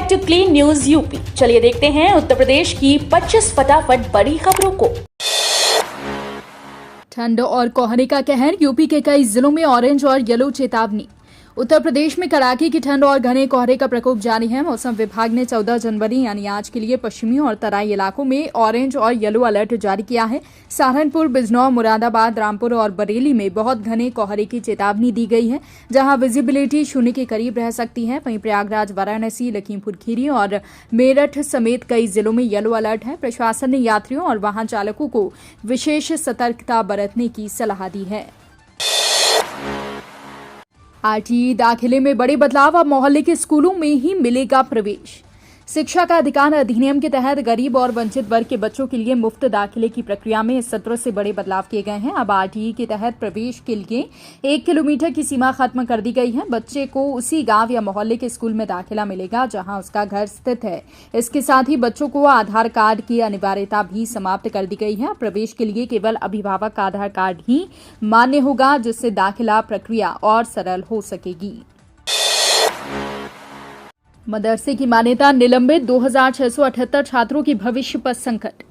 Back to clean news UP. चलिए देखते हैं उत्तर प्रदेश की 25 फटाफट बड़ी खबरों को। ठंड और कोहरे का कहर, यूपी के कई जिलों में ऑरेंज और येलो चेतावनी। उत्तर प्रदेश में कड़ाके की ठंड और घने कोहरे का प्रकोप जारी है। मौसम विभाग ने 14 जनवरी यानी आज के लिए पश्चिमी और तराई इलाकों में ऑरेंज और येलो अलर्ट जारी किया है। सहारनपुर, बिजनौर, मुरादाबाद, रामपुर और बरेली में बहुत घने कोहरे की चेतावनी दी गई है, जहां विजिबिलिटी 0 के करीब रह सकती है। वहीं प्रयागराज, वाराणसी, लखीमपुर खीरी और मेरठ समेत कई जिलों में येलो अलर्ट है। प्रशासन ने यात्रियों और वाहन चालकों को विशेष सतर्कता बरतने की सलाह दी है। आरटीई दाखिले में बड़े बदलाव, अब मोहल्ले के स्कूलों में ही मिलेगा प्रवेश। शिक्षा का अधिकार अधिनियम के तहत गरीब और वंचित वर्ग के बच्चों के लिए मुफ्त दाखिले की प्रक्रिया में इस सत्र से बड़े बदलाव किए गए हैं। अब आरटीई के तहत प्रवेश के लिए 1 किलोमीटर की सीमा खत्म कर दी गई है। बच्चे को उसी गांव या मोहल्ले के स्कूल में दाखिला मिलेगा जहां उसका घर स्थित है। इसके साथ ही बच्चों को आधार कार्ड की अनिवार्यता भी समाप्त कर दी गई है। प्रवेश के लिए केवल अभिभावक का आधार कार्ड ही मान्य होगा, जिससे दाखिला प्रक्रिया और सरल हो सकेगी। मदरसे की मान्यता निलंबित, 2678 छात्रों की भविष्य पर संकट।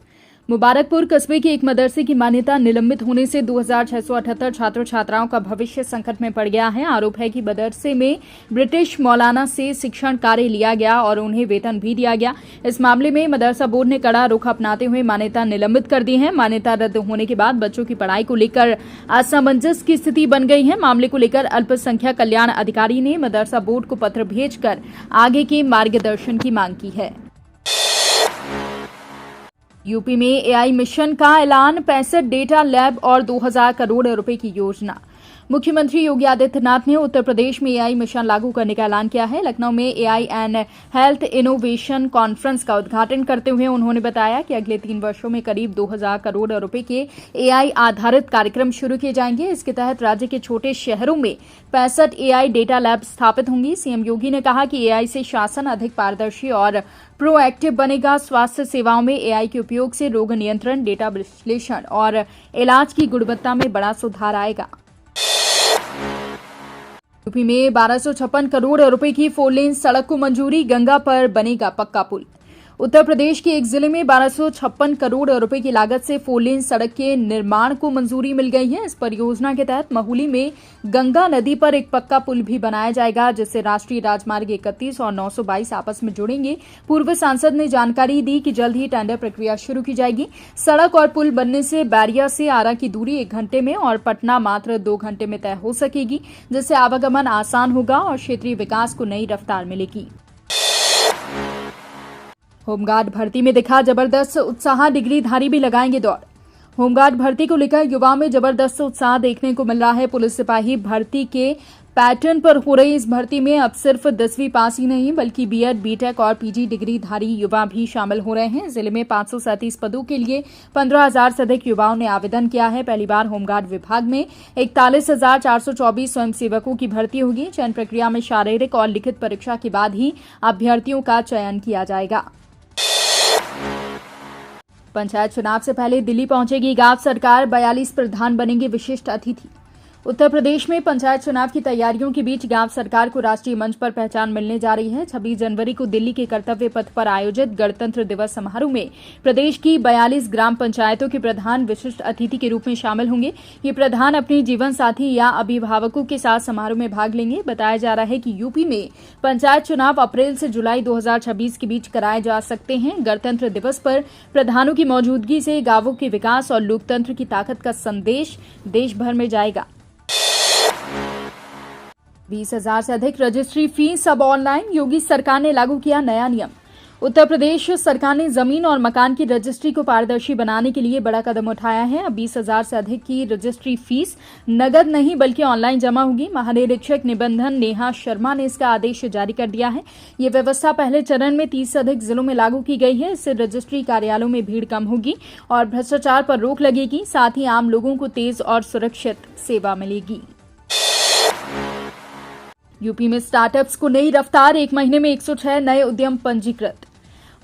मुबारकपुर कस्बे के एक मदरसे की मान्यता निलंबित होने से 2678 छात्र छात्राओं का भविष्य संकट में पड़ गया है। आरोप है कि मदरसे में ब्रिटिश मौलाना से शिक्षण कार्य लिया गया और उन्हें वेतन भी दिया गया। इस मामले में मदरसा बोर्ड ने कड़ा रुख अपनाते हुए मान्यता निलंबित कर दी है। मान्यता रद्द होने के बाद बच्चों की पढ़ाई को लेकर असमंजस की स्थिति बन गई है। मामले को लेकर अल्पसंख्यक कल्याण अधिकारी ने मदरसा बोर्ड को पत्र भेजकर आगे के मार्गदर्शन की मांग की है। यूपी में एआई मिशन का ऐलान, 65 डेटा लैब और 2000 करोड़ रुपए की योजना। मुख्यमंत्री योगी आदित्यनाथ ने उत्तर प्रदेश में एआई मिशन लागू करने का ऐलान किया है। लखनऊ में AI and health innovation conference का उद्घाटन करते हुए उन्होंने बताया कि अगले 3 वर्षों में करीब 2000 करोड़ रुपए के एआई आधारित कार्यक्रम शुरू किए जाएंगे। इसके तहत राज्य के छोटे शहरों में 65 एआई डेटा लैब स्थापित होंगी। सीएम योगी ने कहा कि एआई से शासन अधिक पारदर्शी और प्रोएक्टिव बनेगा। स्वास्थ्य सेवाओं में एआई के उपयोग से रोग नियंत्रण, डेटा विश्लेषण और इलाज की गुणवत्ता में बड़ा सुधार आएगा। यूपी में 1256 करोड़ रुपए की 4 लेन सड़क को मंजूरी, गंगा पर बनेगा पक्का पुल। उत्तर प्रदेश के एक जिले में 1256 करोड़ रुपए की लागत से 4 लेन सड़क के निर्माण को मंजूरी मिल गई है। इस परियोजना के तहत महुली में गंगा नदी पर एक पक्का पुल भी बनाया जाएगा, जिससे राष्ट्रीय राजमार्ग 31 और 922 आपस में जुड़ेंगे। पूर्व सांसद ने जानकारी दी कि जल्द ही टेंडर प्रक्रिया शुरू की जाएगी। सड़क और पुल बनने से बैरिया से आरा की दूरी 1 घंटे में और पटना मात्र 2 घंटे में तय हो सकेगी, जिससे आवागमन आसान होगा और क्षेत्रीय विकास को नई रफ्तार मिलेगी। होमगार्ड भर्ती में दिखा जबरदस्त उत्साह, डिग्रीधारी भी लगाएंगे दौड़। होमगार्ड भर्ती को लेकर युवाओं में जबरदस्त उत्साह देखने को मिल रहा है। पुलिस सिपाही भर्ती के पैटर्न पर हो रही इस भर्ती में अब सिर्फ 10वीं पास ही नहीं बल्कि बीएड, बीटेक और पीजी डिग्रीधारी युवा भी शामिल हो रहे हैं। जिले में 537 पदों के लिए 15,000 से अधिक युवाओं ने आवेदन किया है। पहली बार होमगार्ड विभाग में 41,424 स्वयंसेवकों की भर्ती होगी। चयन प्रक्रिया में शारीरिक और लिखित परीक्षा के बाद ही अभ्यर्थियों का चयन किया जाएगा। पंचायत चुनाव से पहले दिल्ली पहुंचेगी गांव सरकार, 42 प्रधान बनेंगे विशिष्ट अतिथि। उत्तर प्रदेश में पंचायत चुनाव की तैयारियों के बीच गांव सरकार को राष्ट्रीय मंच पर पहचान मिलने जा रही है। 26 जनवरी को दिल्ली के कर्तव्य पथ पर आयोजित गणतंत्र दिवस समारोह में प्रदेश की 42 ग्राम पंचायतों के प्रधान विशिष्ट अतिथि के रूप में शामिल होंगे। ये प्रधान अपने जीवन साथी या अभिभावकों के साथ समारोह में भाग लेंगे। बताया जा रहा है कि यूपी में पंचायत चुनाव अप्रैल से जुलाई 2026 के बीच कराए जा सकते हैं। गणतंत्र दिवस पर प्रधानों की मौजूदगी से गांवों के विकास और लोकतंत्र की ताकत का संदेश देश भर में जाएगा। 20,000 से अधिक रजिस्ट्री फीस अब ऑनलाइन, योगी सरकार ने लागू किया नया नियम। उत्तर प्रदेश सरकार ने जमीन और मकान की रजिस्ट्री को पारदर्शी बनाने के लिए बड़ा कदम उठाया है। अब 20,000 से अधिक की रजिस्ट्री फीस नगद नहीं बल्कि ऑनलाइन जमा होगी। महानिरीक्षक निबंधन नेहा शर्मा ने इसका आदेश जारी कर दिया है। ये व्यवस्था पहले चरण में 30 से अधिक जिलों में लागू की गई है। इससे रजिस्ट्री कार्यालयों में भीड़ कम होगी और भ्रष्टाचार पर रोक लगेगी। साथ ही आम लोगों को तेज और सुरक्षित सेवा मिलेगी। यूपी में स्टार्टअप्स को नई रफ्तार, 1 महीने में 106 नए उद्यम पंजीकृत।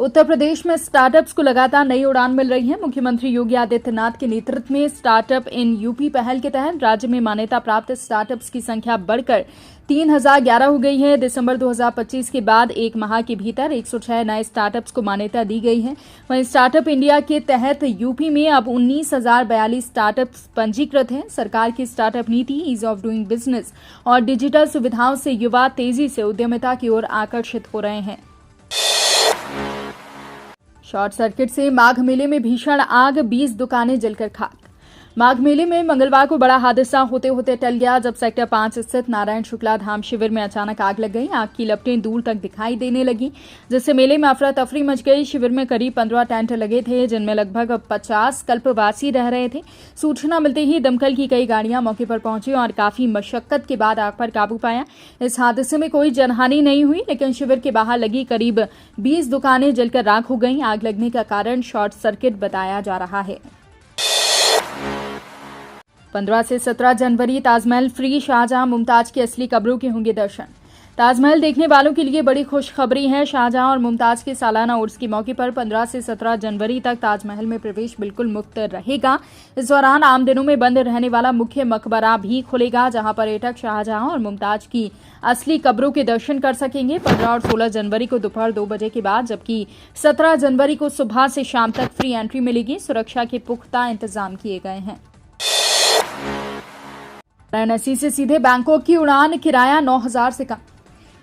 उत्तर प्रदेश में स्टार्टअप्स को लगातार नई उड़ान मिल रही है। मुख्यमंत्री योगी आदित्यनाथ के नेतृत्व में स्टार्टअप इन यूपी पहल के तहत राज्य में मान्यता प्राप्त स्टार्टअप्स की संख्या बढ़कर 3011 हो गई है। दिसंबर 2025 के बाद एक माह के भीतर 106 नए स्टार्टअप्स को मान्यता दी गई है। वहीं स्टार्टअप इंडिया के तहत यूपी में अब 19,042 स्टार्टअप्स पंजीकृत हैं। सरकार की स्टार्टअप नीति, ईज ऑफ डूइंग बिजनेस और डिजिटल सुविधाओं से युवा तेजी से उद्यमिता की ओर आकर्षित हो रहे हैं। शॉर्ट सर्किट से माघ मेले में भीषण आग, 20 दुकानें जलकर खाक। माघ मेले में मंगलवार को बड़ा हादसा होते होते टल गया जब सेक्टर 5 स्थित नारायण शुक्ला धाम शिविर में अचानक आग लग गई। आग की लपटें दूर तक दिखाई देने लगी, जिससे मेले में अफरा तफरी मच गई। शिविर में करीब 15 टेंट लगे थे, जिनमें लगभग 50 कल्पवासी रह रहे थे। सूचना मिलते ही दमकल की कई गाड़ियां मौके पर पहुंची और काफी मशक्कत के बाद आग पर काबू पाया। इस हादसे में कोई जनहानि नहीं हुई, लेकिन शिविर के बाहर लगी करीब 20 दुकानें जलकर राख हो गईं। आग लगने का कारण शॉर्ट सर्किट बताया जा रहा है। 15 से 17 जनवरी ताजमहल फ्री, शाहजहां मुमताज की असली कब्रों के होंगे दर्शन। ताजमहल देखने वालों के लिए बड़ी खुशखबरी है। शाहजहां और मुमताज के सालाना उर्स के मौके पर 15 से 17 जनवरी तक ताजमहल में प्रवेश बिल्कुल मुफ्त रहेगा। इस दौरान आम दिनों में बंद रहने वाला मुख्य मकबरा भी खुलेगा, जहां पर्यटक शाहजहां और मुमताज की असली कब्रों के दर्शन कर सकेंगे। 15 और 16 जनवरी को दोपहर 2 बजे के बाद, जबकि 17 जनवरी को सुबह से शाम तक फ्री एंट्री मिलेगी। सुरक्षा के पुख्ता इंतजाम किए गए हैं। वाराणसी से सीधे बैंकॉक की उड़ान, किराया 9,000 से कम।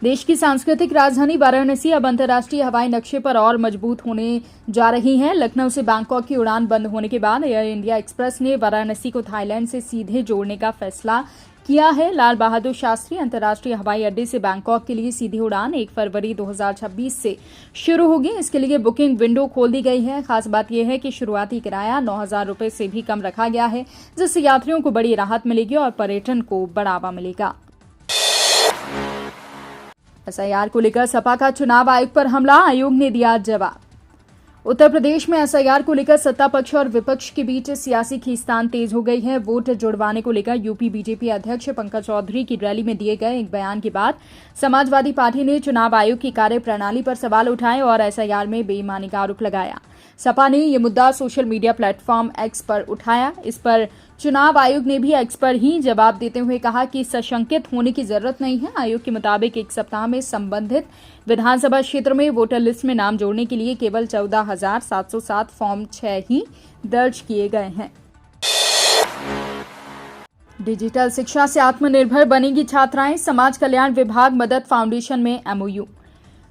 देश की सांस्कृतिक राजधानी वाराणसी अब अंतर्राष्ट्रीय हवाई नक्शे पर और मजबूत होने जा रही है। लखनऊ से बैंकॉक की उड़ान बंद होने के बाद एयर इंडिया एक्सप्रेस ने वाराणसी को थाईलैंड से सीधे जोड़ने का फैसला किया है। लाल बहादुर शास्त्री अंतर्राष्ट्रीय हवाई अड्डे से बैंकॉक के लिए सीधी उड़ान 1 फरवरी 2026 से शुरू होगी। इसके लिए बुकिंग विंडो खोल दी गई है। खास बात यह है कि शुरुआती किराया 9,000 रुपए से भी कम रखा गया है, जिससे यात्रियों को बड़ी राहत मिलेगी और पर्यटन को बढ़ावा मिलेगा। एसआईआर को लेकर सपा का चुनाव आयोग पर हमला, आयोग ने दिया जवाब। उत्तर प्रदेश में एसआईआर को लेकर सत्ता पक्ष और विपक्ष के बीच सियासी खींचतान तेज हो गई है। वोट जुड़वाने को लेकर यूपी बीजेपी अध्यक्ष पंकज चौधरी की रैली में दिए गए एक बयान के बाद समाजवादी पार्टी ने चुनाव आयोग की कार्यप्रणाली पर सवाल उठाए और एसआईआर में बेईमानी का आरोप लगाया। सपा ने यह मुद्दा सोशल मीडिया प्लेटफॉर्म एक्स पर उठाया। इस पर चुनाव आयोग ने भी एक्स पर ही जवाब देते हुए कहा कि सशंकित होने की जरूरत नहीं है। आयोग के मुताबिक 1 सप्ताह में संबंधित विधानसभा क्षेत्र में वोटर लिस्ट में नाम जोड़ने के लिए केवल 14,707 फॉर्म 6 ही दर्ज किए गए हैं। डिजिटल शिक्षा से आत्मनिर्भर बनेगी छात्राएं, समाज कल्याण विभाग मदद फाउंडेशन में एमओयू।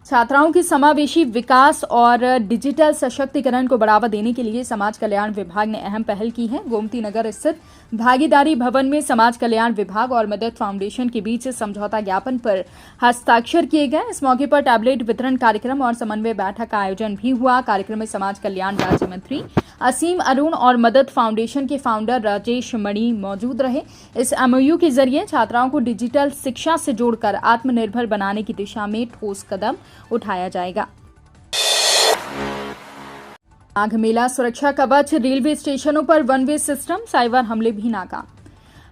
छात्राओं के समावेशी विकास और डिजिटल सशक्तिकरण को बढ़ावा देने के लिए समाज कल्याण विभाग ने अहम पहल की है। गोमती नगर स्थित भागीदारी भवन में समाज कल्याण विभाग और मदद फाउंडेशन के बीच समझौता ज्ञापन पर हस्ताक्षर किए गए। इस मौके पर टैबलेट वितरण कार्यक्रम और समन्वय बैठक का आयोजन भी हुआ। कार्यक्रम में समाज कल्याण राज्य मंत्री असीम अरुण और मदद फाउंडेशन के फाउंडर राजेश मणि मौजूद रहे। इस एमओयू के जरिए छात्राओं को डिजिटल शिक्षा से जोड़कर आत्मनिर्भर बनाने की दिशा में ठोस कदम उठाया जाएगा। माघ मेला सुरक्षा कवच, रेलवे स्टेशनों पर वन वे सिस्टम, साइबर हमले भी नाकाम।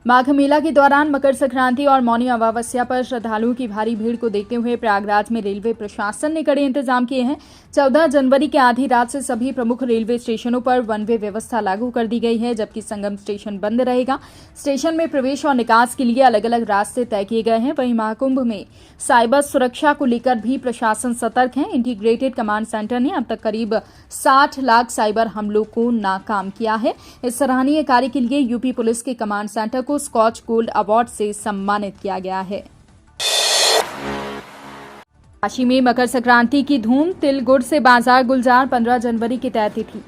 माघ मेला के दौरान मकर संक्रांति और मौनी अमावस्या पर श्रद्धालुओं की भारी भीड़ को देखते हुए प्रयागराज में रेलवे प्रशासन ने कड़े इंतजाम किए हैं। 14 जनवरी के आधी रात से सभी प्रमुख रेलवे स्टेशनों पर वन वे व्यवस्था लागू कर दी गई है, जबकि संगम स्टेशन बंद रहेगा। स्टेशन में प्रवेश और निकास के लिए अलग अलग रास्ते तय किए गए हैं। वहीं महाकुंभ में साइबर सुरक्षा को लेकर भी प्रशासन सतर्क है। इंटीग्रेटेड कमांड सेंटर ने अब तक करीब 60 लाख साइबर हमलों को नाकाम किया है। इस सराहनीय कार्य के लिए यूपी पुलिस के कमांड सेंटर को स्कॉच गोल्ड अवार्ड से सम्मानित किया गया है। काशी में मकर संक्रांति की धूम, तिल गुड़ से बाजार गुलजार, 15 जनवरी की तय तिथि।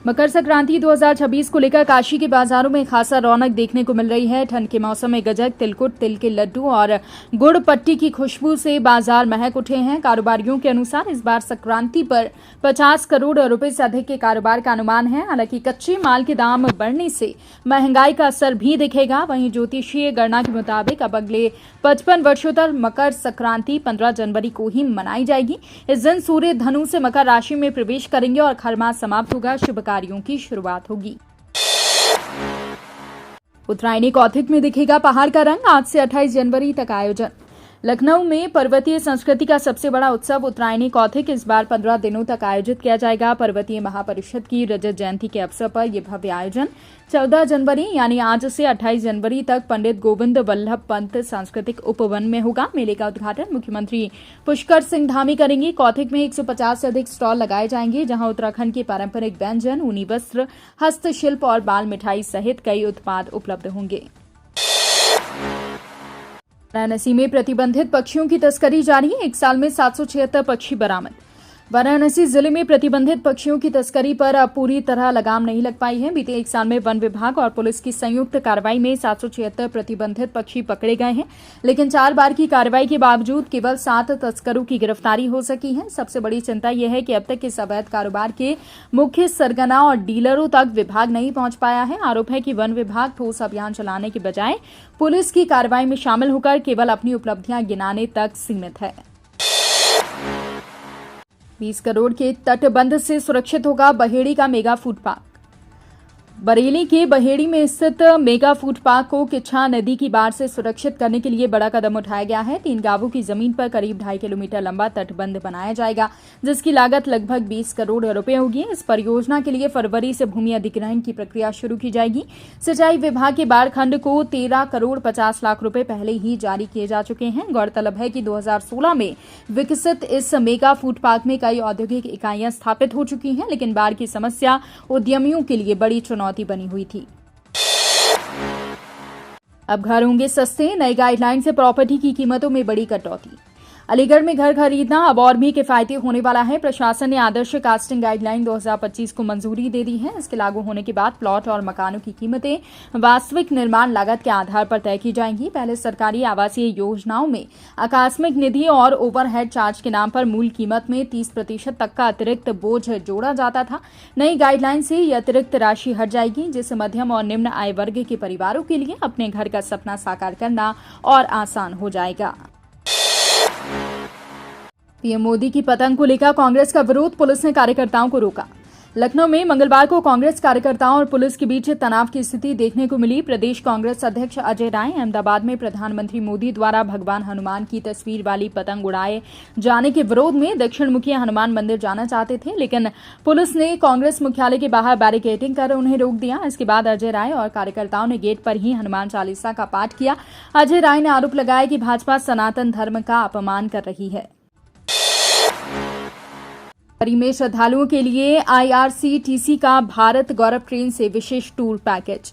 मकर संक्रांति 2026 को लेकर काशी के बाजारों में खासा रौनक देखने को मिल रही है। ठंड के मौसम में गजक, तिलकुट, तिल के लड्डू और गुड़ पट्टी की खुशबू से बाजार महक उठे हैं। कारोबारियों के अनुसार इस बार संक्रांति पर 50 करोड़ रुपए से अधिक के कारोबार का अनुमान है। हालांकि कच्चे माल के दाम बढ़ने से महंगाई का असर भी दिखेगा। वहीं ज्योतिषीय गणना के मुताबिक अब अगले 55 वर्षों तक मकर संक्रांति 15 जनवरी को ही मनाई जाएगी। इस दिन सूर्य धनु से मकर राशि में प्रवेश करेंगे और खरमास समाप्त होगा, शुभ कार्यों की शुरुआत होगी। उत्तरायणी कौथिग में दिखेगा पहाड़ का रंग, आज से 28 जनवरी तक आयोजन। लखनऊ में पर्वतीय संस्कृति का सबसे बड़ा उत्सव उत्तरायणी कौथिक इस बार 15 दिनों तक आयोजित किया जाएगा। पर्वतीय महापरिषद की रजत जयंती के अवसर पर यह भव्य आयोजन 14 जनवरी यानी आज से 28 जनवरी तक पंडित गोविंद वल्लभ पंत सांस्कृतिक उपवन में होगा। मेले का उद्घाटन मुख्यमंत्री पुष्कर सिंह धामी करेंगे। कौथिक में 150 से अधिक स्टॉल लगाए जाएंगे, जहां उत्तराखंड के पारंपरिक व्यंजन, ऊनी वस्त्र, हस्तशिल्प और बाल मिठाई सहित कई उत्पाद उपलब्ध होंगे। वाराणसी में प्रतिबंधित पक्षियों की तस्करी जारी है। एक साल में 776 पक्षी बरामद। वाराणसी जिले में प्रतिबंधित पक्षियों की तस्करी पर अब पूरी तरह लगाम नहीं लग पाई है। बीते एक साल में वन विभाग और पुलिस की संयुक्त कार्रवाई में 776 प्रतिबंधित पक्षी पकड़े गए हैं, लेकिन 4 बार की कार्रवाई के बावजूद केवल 7 तस्करों की गिरफ्तारी हो सकी है। सबसे बड़ी चिंता यह है कि अब तक इस अवैध कारोबार के मुख्य सरगना और डीलरों तक विभाग नहीं पहुंच पाया है। आरोप है कि वन विभाग ठोस अभियान चलाने के बजाय पुलिस की कार्रवाई में शामिल होकर केवल अपनी उपलब्धियां गिनाने तक सीमित है। 20 करोड़ के तटबंध से सुरक्षित होगा बहेड़ी का मेगा फूड पार्क। बरेली के बहेड़ी में स्थित मेगा फूड पार्क को किच्छा नदी की बाढ़ से सुरक्षित करने के लिए बड़ा कदम उठाया गया है। 3 गांवों की जमीन पर करीब 2.5 किलोमीटर लंबा तटबंध बनाया जाएगा, जिसकी लागत लगभग 20 करोड़ रुपए होगी। इस परियोजना के लिए फरवरी से भूमि अधिग्रहण की प्रक्रिया शुरू की जाएगी। सिंचाई विभाग के बाढ़ खंड को 13 करोड़ 50 लाख रुपए पहले ही जारी किए जा चुके हैं। गौरतलब है कि 2016 में विकसित इस मेगा फूड पार्क में कई औद्योगिक इकाइयां स्थापित हो चुकी हैं, लेकिन बाढ़ की समस्या उद्यमियों के लिए बड़ी चुनौती बनी हुई थी। अब घर होंगे सस्ते। नई गाइडलाइन से प्रॉपर्टी की कीमतों में बड़ी कटौती। अलीगढ़ में घर खरीदना अब और भी किफायती होने वाला है। प्रशासन ने आदर्श कास्टिंग गाइडलाइन 2025 को मंजूरी दे दी है। इसके लागू होने के बाद प्लॉट और मकानों की कीमतें वास्तविक निर्माण लागत के आधार पर तय की जाएंगी। पहले सरकारी आवासीय योजनाओं में आकस्मिक निधि और ओवरहेड चार्ज के नाम पर मूल कीमत में 30% तक का अतिरिक्त बोझ जोड़ा जाता था। नई गाइडलाइन से यह अतिरिक्त राशि हट जाएगी, जिससे मध्यम और निम्न आय वर्ग के परिवारों के लिए अपने घर का सपना साकार करना और आसान हो जाएगा। पीएम मोदी की पतंग को लेकर कांग्रेस का विरोध, पुलिस ने कार्यकर्ताओं को रोका। लखनऊ में मंगलवार को कांग्रेस कार्यकर्ताओं और पुलिस के बीच तनाव की स्थिति देखने को मिली। प्रदेश कांग्रेस अध्यक्ष अजय राय अहमदाबाद में प्रधानमंत्री मोदी द्वारा भगवान हनुमान की तस्वीर वाली पतंग उड़ाए जाने के विरोध में दक्षिण मुखी हनुमान मंदिर जाना चाहते थे, लेकिन पुलिस ने कांग्रेस मुख्यालय के बाहर बैरिकेडिंग कर उन्हें रोक दिया। इसके बाद अजय राय और कार्यकर्ताओं ने गेट पर ही हनुमान चालीसा का पाठ किया। अजय राय ने आरोप लगाया कि भाजपा सनातन धर्म का अपमान कर रही है। में श्रद्धालुओं के लिए आईआरसीटीसी का भारत गौरव ट्रेन से विशेष टूर पैकेज।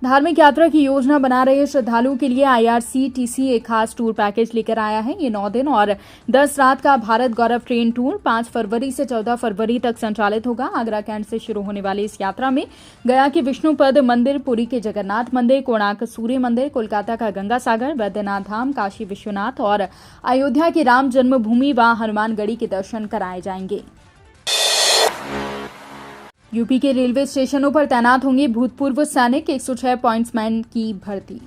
धार्मिक यात्रा की योजना बना रहे श्रद्धालुओं के लिए आईआरसीटीसी एक खास टूर पैकेज लेकर आया है। ये 9 दिन और 10 रात का भारत गौरव ट्रेन टूर 5 फरवरी से 14 फरवरी तक संचालित होगा। आगरा कैंट से शुरू होने वाली इस यात्रा में गया के विष्णुपद मंदिर, पुरी के जगन्नाथ मंदिर, कोणार्क सूर्य मंदिर, कोलकाता का गंगा सागर, वैद्यनाथ धाम, काशी विश्वनाथ और अयोध्या की राम जन्मभूमि व हनुमानगढ़ी के दर्शन कराए जाएंगे। यूपी के रेलवे स्टेशनों पर तैनात होंगे भूतपूर्व सैनिक, 106 पॉइंट्समैन की भर्ती।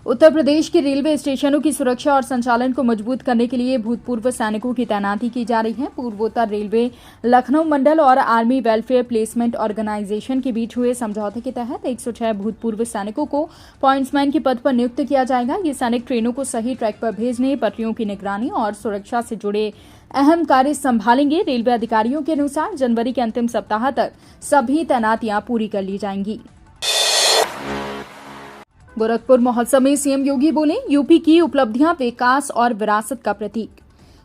उत्तर प्रदेश के रेलवे स्टेशनों की सुरक्षा और संचालन को मजबूत करने के लिए भूतपूर्व सैनिकों की तैनाती की जा रही है। पूर्वोत्तर रेलवे लखनऊ मंडल और आर्मी वेलफेयर प्लेसमेंट ऑर्गेनाइजेशन के बीच हुए समझौते के तहत 106 भूतपूर्व सैनिकों को पॉइंट्समैन के पद पर नियुक्त किया जाएगा। ये सैनिक ट्रेनों को सही ट्रैक पर भेजने, पटरियों की निगरानी और सुरक्षा से जुड़े अहम कार्य संभालेंगे। रेलवे अधिकारियों के अनुसार जनवरी के अंतिम सप्ताह तक सभी तैनातियां पूरी कर ली जाएंगी। गोरखपुर महोत्सव में सीएम योगी बोले, यूपी की उपलब्धियां विकास और विरासत का प्रतीक।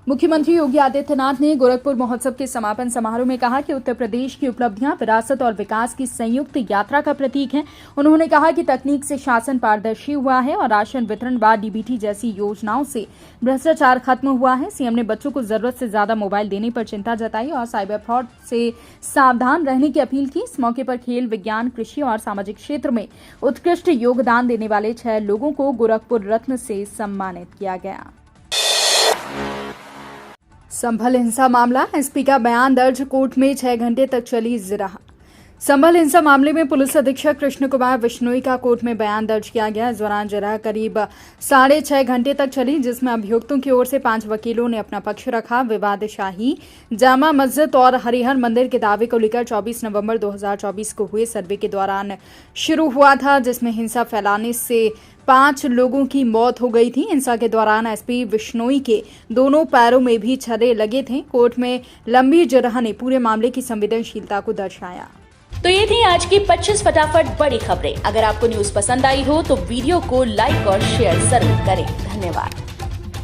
मुख्यमंत्री योगी आदित्यनाथ ने गोरखपुर महोत्सव के समापन समारोह में कहा कि उत्तर प्रदेश की उपलब्धियां विरासत और विकास की संयुक्त यात्रा का प्रतीक हैं। उन्होंने कहा कि तकनीक से शासन पारदर्शी हुआ है और राशन वितरण व डीबीटी जैसी योजनाओं से भ्रष्टाचार खत्म हुआ है। सीएम ने बच्चों को जरूरत से ज्यादा मोबाइल देने पर चिंता जताई और साइबर फ्रॉड से सावधान रहने की अपील की। इस मौके पर खेल, विज्ञान, कृषि और सामाजिक क्षेत्र में उत्कृष्ट योगदान देने वाले 6 लोगों को गोरखपुर रत्न से सम्मानित किया गया। संभल हिंसा मामला, एसपी का बयान दर्ज, कोर्ट में 6 घंटे तक चली जिरह। संभल हिंसा मामले में पुलिस अधीक्षक कृष्ण कुमार बिश्नोई का कोर्ट में बयान दर्ज किया गया। इस दौरान जरा करीब 6.5 घंटे तक चली, जिसमें अभियुक्तों की ओर से 5 वकीलों ने अपना पक्ष रखा। विवाद शाही जामा मस्जिद और हरिहर मंदिर के दावे को लेकर 24 नवंबर 2024 को हुए सर्वे के दौरान शुरू हुआ था, जिसमें हिंसा फैलाने से 5 लोगों की मौत हो गई थी। हिंसा के दौरान एसपी बिश्नोई के दोनों पैरों में भी छर्रे लगे थे। कोर्ट में लंबी जरह ने पूरे मामले की संवेदनशीलता को दर्शाया। तो ये थी आज की 25 फटाफट बड़ी खबरें। अगर आपको न्यूज पसंद आई हो तो वीडियो को लाइक और शेयर जरूर करें। धन्यवाद।